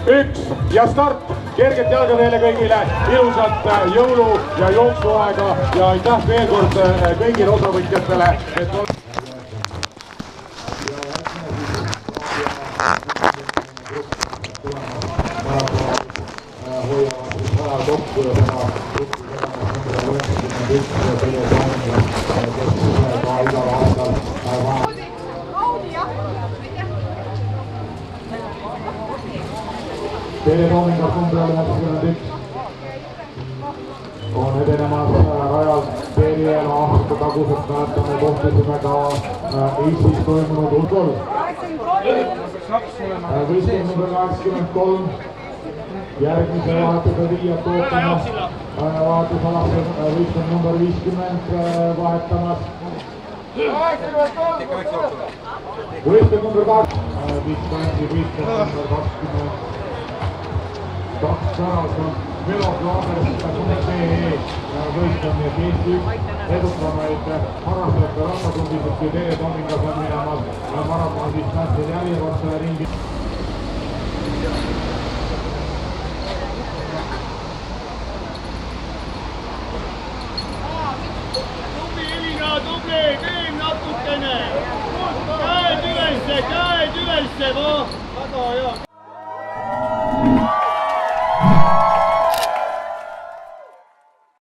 1 ja start. Kerget jalga teile kõigile, ilusat jõulu- ja jooksuaega ja aitäh veel kord kõigile osavõtjatele. Teletoomingas number 91 on edenemas rajal Teeliel aastate tagusest mäletame kohtusime ka Eestis toimunud ulkol. Võistkond number 83 järgmise vahetuse viiat ootama vahetusalasse võistkond number 50 vahetamas. Võistkond number 2 võistkond number 20 kaks tänased veloklaaber.ee võistlemi Eesti edukamaid harrastajate rahvatundiselt kui Teletoomingas on minemas maratonidistantsil järjekordsele ringi. Tubli Elina, tubli, tee natukene! Käed ülesse, väga hea!